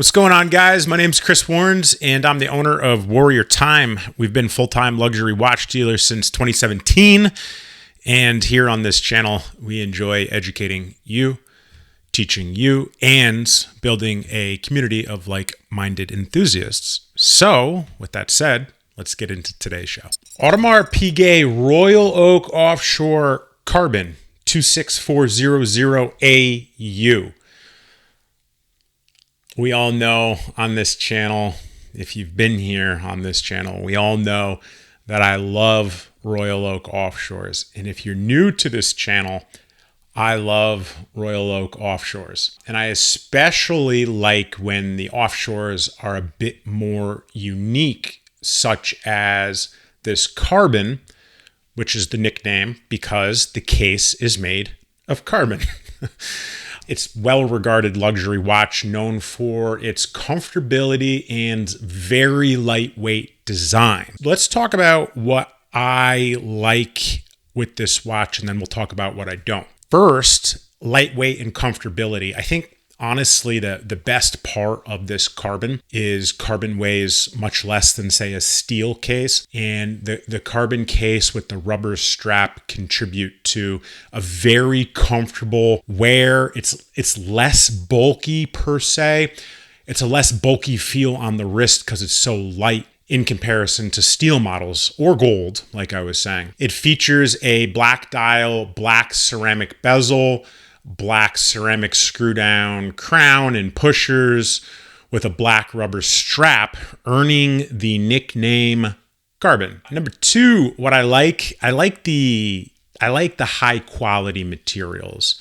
What's going on, guys? My name's Chris Warrens, and I'm the owner of Warrior Time. We've been full-time luxury watch dealers since 2017, and here on this channel, we enjoy educating you, teaching you, and building a community of like-minded enthusiasts. So, with that said, let's get into today's show. Audemars Piguet Royal Oak Offshore Carbon 26400AU. We all know on this channel, if you've been here on this channel, we all know that I love Royal Oak Offshores. And if you're new to this channel, I love Royal Oak Offshores. And I especially like when the offshores are a bit more unique, such as this carbon, which is the nickname because the case is made of carbon. It's well-regarded luxury watch known for its comfortability and very lightweight design. Let's talk about what I like with this watch, and then we'll talk about what I don't. First, lightweight and comfortability. I think, honestly, the best part of this carbon is carbon weighs much less than, say, a steel case. And the carbon case with the rubber strap contribute to a very comfortable wear. It's less bulky per se. It's a less bulky feel on the wrist because it's so light in comparison to steel models or gold, like I was saying. It features a black dial, black ceramic bezel, black ceramic screw down crown and pushers with a black rubber strap, earning the nickname Carbon. Number two, what I like the high quality materials.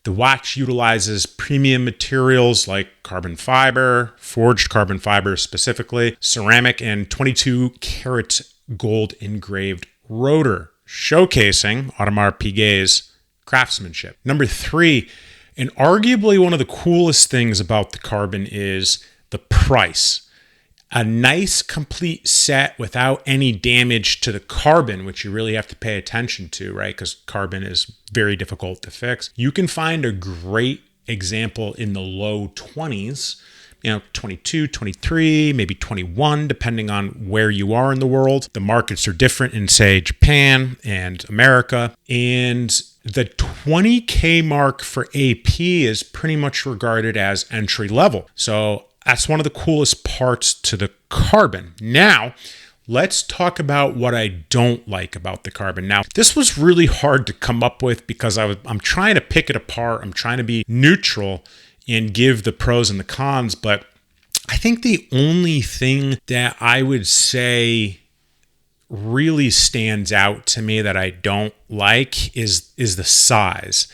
The watch utilizes premium materials like carbon fiber, forged carbon fiber specifically, ceramic, and 22 karat gold engraved rotor, showcasing Audemars Piguet's craftsmanship. Number three, and arguably one of the coolest things about the carbon is the price. A nice complete set without any damage to the carbon, which you really have to pay attention to, right? Because carbon is very difficult to fix. You can find a great example in the low 20s, 22, 23, maybe 21, depending on where you are in the world. The markets are different in, say, Japan and America. And the 20K mark for AP is pretty much regarded as entry level. So that's one of the coolest parts to the carbon. Now, let's talk about what I don't like about the carbon. Now, this was really hard to come up with because I'm trying to pick it apart. I'm trying to be neutral and give the pros and the cons. But I think the only thing that I would say really stands out to me that I don't like is the size.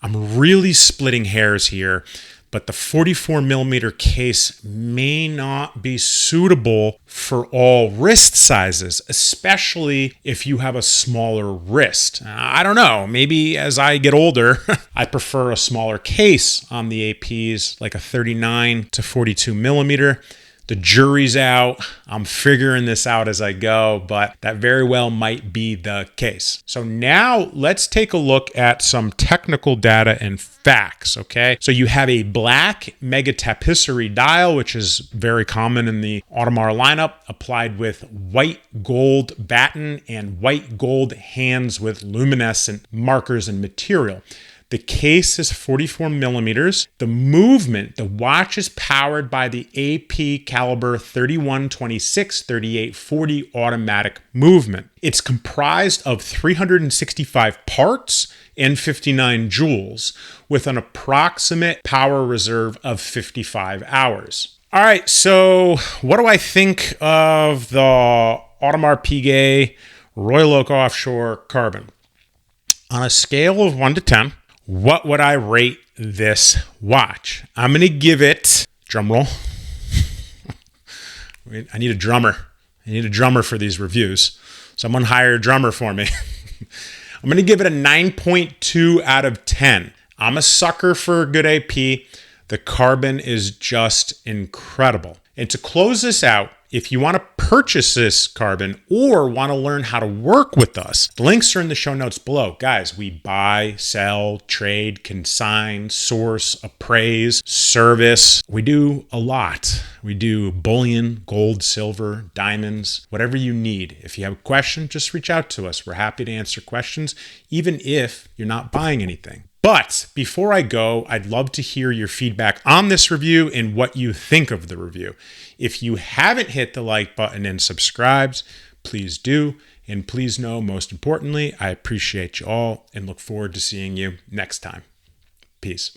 I'm really splitting hairs here, but the 44 millimeter case may not be suitable for all wrist sizes, especially if you have a smaller wrist. I don't know, maybe as I get older, I prefer a smaller case on the APs, like a 39 to 42 millimeter. The jury's out. I'm figuring this out as I go, but that very well might be the case. So now let's take a look at some technical data and facts, okay? So you have a black Mega-Tapisserie dial, which is very common in the Audemars lineup, applied with white gold batten and white gold hands with luminescent markers and material. The case is 44 millimeters. The movement, the watch is powered by the AP caliber 3126-3840 automatic movement. It's comprised of 365 parts and 59 joules with an approximate power reserve of 55 hours. All right, so what do I think of the Audemars Piguet Royal Oak Offshore Carbon? On a scale of 1 to 10, what would I rate this watch? I'm going to give it, drum roll. I need a drummer. I need a drummer for these reviews. Someone hire a drummer for me. I'm going to give it a 9.2 out of 10. I'm a sucker for a good AP. The carbon is just incredible. And to close this out, if you want to purchase this carbon or want to learn how to work with us, the links are in the show notes below. Guys, we buy, sell, trade, consign, source, appraise, service. We do a lot. We do bullion, gold, silver, diamonds, whatever you need. If you have a question, just reach out to us. We're happy to answer questions, even if you're not buying anything. But before I go, I'd love to hear your feedback on this review and what you think of the review. If you haven't hit the like button and subscribed, please do. And please know, most importantly, I appreciate you all and look forward to seeing you next time. Peace.